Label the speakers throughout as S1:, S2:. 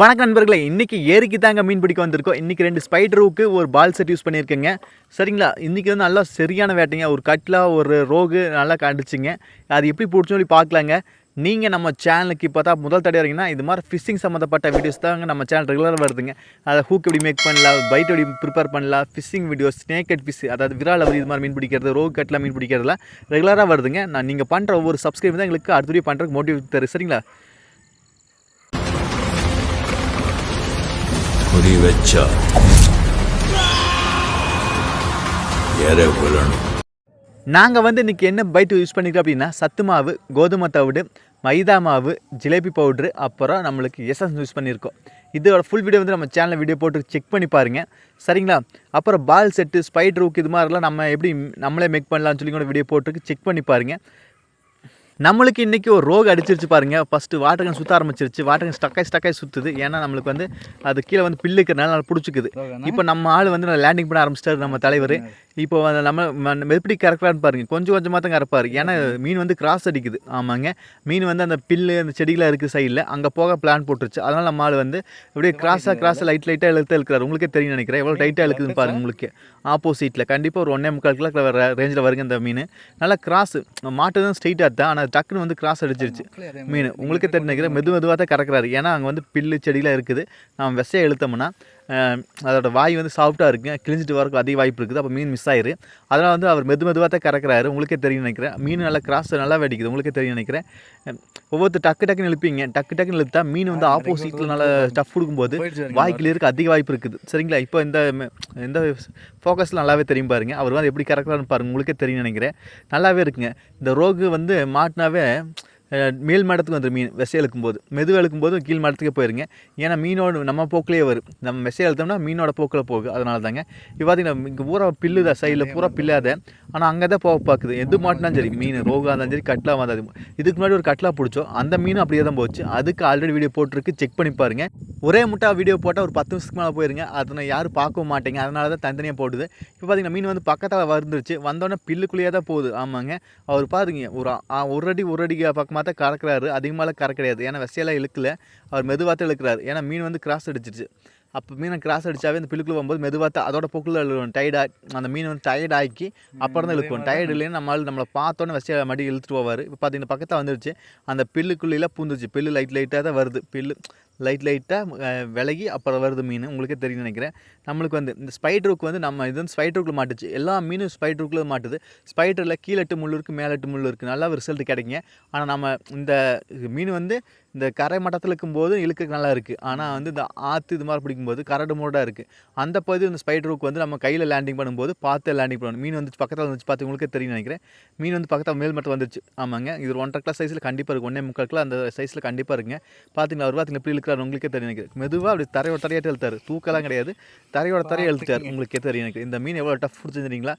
S1: வணக்கம் நண்பர்களே, இன்றைக்கி ஏரிக்கு தாங்க மீன் பிடிக்க வந்திருக்கோம். இன்றைக்கி 2 ஸ்பைடருக்கு ஒரு பால் செட் யூஸ் பண்ணியிருக்கேங்க. சரிங்களா, இன்றைக்கி வந்து நல்லா சரியான வேட்டைங்க. ஒரு கட்லா ஒரு ரோகு நல்லா கண்டுச்சுங்க. அது எப்படி பிடிச்சோன்னு சொல்லி பார்க்கலாங்க. நீங்கள் நம்ம சேனலுக்கு இப்போ தான் முதல் தடவை வரீங்கன்னா இது மாதிரி ஃபிஷ்ஷிங் சம்மந்தப்பட்ட வீடியோஸ் தாங்க நம்ம சேனல் ரெகுலராக வருதுங்க. அதை ஹூக் எப்படி மேக் பண்ணலாம், பைட் எப்படி ப்ரிப்பேர் பண்ணலாம், fishing videos, snake cut fish, அதாவது விரால் அவர் இது மாதிரி மீன் பிடிக்கிறது, ரோகு கட்லாம் மீன் பிடிக்கிறதுலாம் ரெகுலராக வருதுங்க. நீங்கள் பண்ணுற ஒவ்வொரு சப்ஸ்கிரைப் தான் எங்களுக்கு அடுத்த வீடியோ பண்ணுறதுக்கு மோட்டிவேட் தரும். சரிங்களா,
S2: குறி வச்சா
S1: நாங்கள் வந்து இன்றைக்கி என்ன பைட் யூஸ் பண்ணிக்கிறோம் அப்படின்னா, சத்து மாவு, கோதுமை தவிடு, மைதா மாவு, ஜிலேபி பவுட்ரு, அப்புறம் நம்மளுக்கு எசன்ஸ் யூஸ் பண்ணியிருக்கோம். இதோட ஃபுல் வீடியோ வந்து நம்ம சேனலில் வீடியோ போட்டு செக் பண்ணி பாருங்கள். சரிங்களா, அப்புறம் பால் செட்டு, ஸ்பைடர் ஹூக் இது மாதிரிலாம் நம்ம எப்படி நம்மளே மேக் பண்ணலாம்னு சொல்லி கூட வீடியோ போட்டுருக்கு, செக் பண்ணி பாருங்கள். நம்மளுக்கு இன்றைக்கி ஒரு ரோகு அடிச்சிருச்சு பாருங்கள். ஃபஸ்ட்டு வாட்டர் சுற்ற ஆரம்பிச்சிருச்சு. வாட்டர் ஸ்டக்காய் சுற்றுது. ஏன்னா நம்மளுக்கு வந்து அது கீழே வந்து பில்லு இருக்கிறனால நல்லா பிடிச்சிக்குது. இப்போ நம்ம ஆள் வந்து நான் லேண்டிங் பண்ண ஆரம்பிச்சிட்டாரு நம்ம தலைவர். இப்போ நம்ம எப்படி கறக்கிறான்னு பாருங்கள். கொஞ்சம் கொஞ்சமாக தான் கறப்பார். ஏன்னா மீன் வந்து கிராஸ் அடிக்குது. ஆமாங்க, மீன் வந்து அந்த பில்லு அந்த செடிகளாக இருக்குது சைடில், அங்கே போக பிளான் போட்டுருச்சு. அதனால் நம்ம ஆள் வந்து அப்படியே கிராஸாக லைட்டாக இழுக்கிறார். உங்களுக்கே தெரியும் நினைக்கிறேன் எவ்வளோ டைட்டாக இழுக்குதுன்னு பாருங்கள். உங்களுக்கு ஆப்போசிட்டில் கண்டிப்பாக ஒரு 1.25 கிலோ ரேஞ்சில் வருங்க இந்த மீன். நல்லா கிராஸ் மாட்டு தான் ஸ்ட்ரெயிட்டாக தான், ஆனால் டக்குன்னு வந்து கிராஸ் அடிச்சிருச்சு மீன். உங்களுக்கே தெரிஞ்சு நினைக்கிறேன் மெதுவாக தான் கறக்கிறாரு. ஏன்னா அங்கே வந்து பில்லு செடிகளாக இருக்குது. நம்ம விசையை இழுத்தோம்னா அதோட வாய் வந்து சாஃப்டாக இருக்குங்க, கிழிஞ்சிட்டு வரக்கு அதிக வாய்ப்பு இருக்குது. அப்போ மீன் மிஸ் ஆயிரு. அதனால் வந்து அவர் மெதுவாக தான் கறக்கிறாரு. உங்களுக்கே தெரியும் நினைக்கிறேன். மீன் நல்லா கிராஸ் நல்லா வெடிக்குது. உங்களுக்கே தெரியும் நினைக்கிறேன். ஒவ்வொருத்தர் டக்குன்னு இழுப்பீங்க. டக்குன்னு இழுத்தா மீன் வந்து ஆப்போசிட்டில் நல்லா டஃப் கொடுக்கும்போது வாய் கிளியருக்கு அதிக வாய்ப்பு இருக்குது. சரிங்களா, இப்போ இந்த ஃபோக்கஸில் நல்லாவே தெரியும் பாருங்கள். அவர் வந்து எப்படி கறக்கிறான்னு பாருங்கள். உங்களுக்கே தெரியும் நினைக்கிறேன். நல்லாவே இருக்குங்க. இந்த ரோகு வந்து மாட்டினாவே மேல் மடத்துக்கு வந்துடும். மீன் விசை இழுக்கும்போது மெதுவாக இழுக்கும்போது கீழ் மடத்துக்கே போயிருங்க. ஏன்னா மீனோட நம்ம போக்கிலே வரும். நம்ம விசை இழுத்தோம்னா மீனோட போக்கில் போகுது. அதனால தாங்க இப்போ பார்த்தீங்கன்னா இங்கே பூரா பில்லு தான், சைடில் பூரா பில்லாத. ஆனால் அங்கே தான் போக பார்க்குது. எது மாட்டினாலும் சரி, மீன் ரோகாக இருந்தாலும் சரி, கட்லா வந்தாது. இதுக்கு முன்னாடி ஒரு கட்லா பிடிச்சோம், அந்த மீனும் அப்படியே தான் போச்சு. அதுக்கு ஆல்ரெடி வீடியோ போட்டிருக்கு, செக் பண்ணி பாருங்கள். ஒரே முட்டா வீடியோ போட்டால் ஒரு 10 நிமிஷத்துக்கு மேலே போயிருங்க. அதை நான் யாரும் பார்க்கவும் மாட்டேங்க. அதனால தான் தனித்தனியாக போடுது. இப்போ பார்த்தீங்கன்னா மீன் வந்து பக்கத்தில் வந்துருச்சு. வந்தோடனே பில்லுக்குள்ளேயே தான் போகுது. ஆமாங்க, அவர் பாருங்க ஒரு அடி பக்கமாக தான் கறக்கிறாரு. அதிகமாக கறக்க கிடையாது. ஏன்னா விசையெல்லாம் இழுக்கல, அவர் மெதுவாக தான் இழுக்கிறாரு. ஏன்னா மீன் வந்து கிராஸ் அடிச்சிருச்சு. அப்போ மீனை கிராஸ் அடித்தாவே அந்த பில்லுக்குள்ளே போகும்போது மெதுவாக தான் அதோட போக்கில் இழுக்கும். அந்த மீன் வந்து டயர்ட் ஆக்கி அப்புறம் தான் இழுக்கும். டயர்டு இல்லைன்னு நம்மளை பார்த்தோன்னே விசையை மடி இழுத்துட்டு போவார். இப்போ பார்த்தீங்கன்னா பக்கத்தில் வந்துருச்சு. அந்த பில்லுக்குள்ளேலாம் பூந்துச்சு. பில்லு லைட்டாக தான் வருது. பில்லு லைட்டாக விலகி அப்புறம் வருது மீன். உங்களுக்கே தெரியும் நினைக்கிறேன். நம்மளுக்கு வந்து இந்த ஸ்பைடருக்கு வந்து நம்ம இது வந்து ஸ்பைடருக்குள்ளே மாட்டுச்சு. எல்லா மீனும் ஸ்பைடருக்குள்ளே மாட்டுது. ஸ்பைடரில் கீழட்டு முள் இருக்குது, மேலட்டு முள் இருக்குது. நல்லா ரிசல்ட் கிடைக்குங்க. ஆனால் நம்ம இந்த மீன் வந்து இந்த கரை மட்டத்தில் இருக்கும்போது இழுக்க நல்லா இருக்குது. ஆனால் வந்து இந்த ஆற்று இது மாதிரி பிடிக்கும்போது கரடு மூடாக இருக்குது. அந்த பகுதி இந்த ஸ்பைடருக்கு வந்து நம்ம கையில் லேண்டிங் பண்ணும்போது பார்த்து லேண்டிங் பண்ணணும். மீன் வந்து பக்கத்தில் வந்துச்சு. பார்த்து உங்களுக்கே தெரியும் நினைக்கிறேன். மீன் வந்து பக்கத்தில் மேல் மட்டும் வந்துருச்சு. ஆமாங்க, இது 1.5 கிலோ சைஸில் கண்டிப்பாக இருக்கும். 1.25 கிலோ அந்த சைஸில் கண்டிப்பாக இருக்குங்க. பார்த்தீங்களா, ஒரு வாரத்தில் எப்படி இழுக்கிறாரு உங்களுக்கே தெரியும் நினைக்கிறேன். மெதுவாக அப்படி தரையாட்டு இழுத்தாரு. தூக்கலாம் கிடையாது, தரையை இழுத்தார். உங்களுக்கே தெரியும் நினைக்கிறேன். இந்த மீன் எவ்வளோ டஃப் பிடிச்சிருந்தீங்களா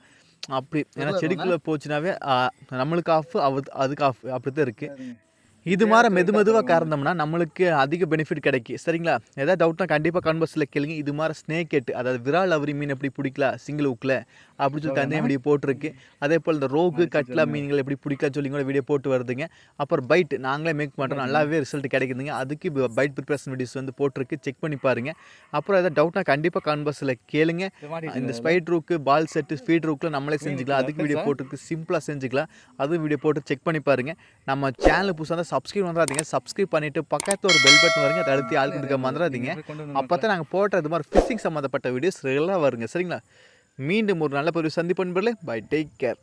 S1: அப்படி. ஏன்னா செடிக்குள்ளே போச்சுனாவே நம்மளுக்கு ஆஃப், அதுக்கு ஆஃப், அப்படி தான் இருக்குது. இது மாதிரி மெதுவாக கறந்தோம்னா நம்மளுக்கு அதிக பெனிஃபிட் கிடைக்கும். சரிங்களா, ஏதாவது டவுட்னா கண்டிப்பாக கான்வர்ஸில் கேளுங்க. இது மாதிரி ஸ்னேக் கெட்டு, அதாவது விரால் அவரி மீன் எப்படி பிடிக்கலாம் சிங்கிள் ஹூக்கில் அப்படின்னு சொல்லி தனியாக வீடியோ போட்டிருக்கு. அதே போல் இந்த ரோகு கட்லா மீன்கள் எப்படி பிடிக்கலாம் சொல்லி கூட வீடியோ போட்டு வருதுங்க. அப்புறம் பைட் நாங்களே மேக் பண்ணுறோம், நல்லாவே ரிசல்ட் கிடைக்குதுங்க. அதுக்கு பைட் ப்ரிப்பரேஷன் வீடியோஸ் வந்து போட்டிருக்கு, செக் பண்ணி பாருங்கள். அப்புறம் ஏதாவது டவுட்னா கண்டிப்பாக கான்வர்ஸில் கேளுங்க. இந்த ஸ்பைட் ரூக்கு, பால் செட்டு, ஃபீட் ரூக்கில் நம்மளே செஞ்சுக்கலாம். அதுக்கு வீடியோ போட்டிருக்கு, சிம்பிளாக செஞ்சுக்கலாம். அதுவும் வீடியோ போட்டு செக் பண்ணி பாருங்கள். நம்ம சேனல் புதுசாக சப்ஸ்கிரைப் பண்ணுறாதீங்க. சப்ஸ்கிரைப் பண்ணிவிட்டு பக்கத்தில் ஒரு பெல் பட்டன் வருங்க, அதை அழுத்தி ஆள் கொடுக்க மறந்துடாதீங்க. அப்போ தான் நாங்கள் போட்ட இது மாதிரி ஃபிஷிங் சம்மந்தப்பட்ட வீடியோஸ் ரெகுலராக வருங்க. சரிங்களா, மீண்டும் ஒரு நல்ல ஒரு சந்திப்பு நண்பர்களே. Bye, take care.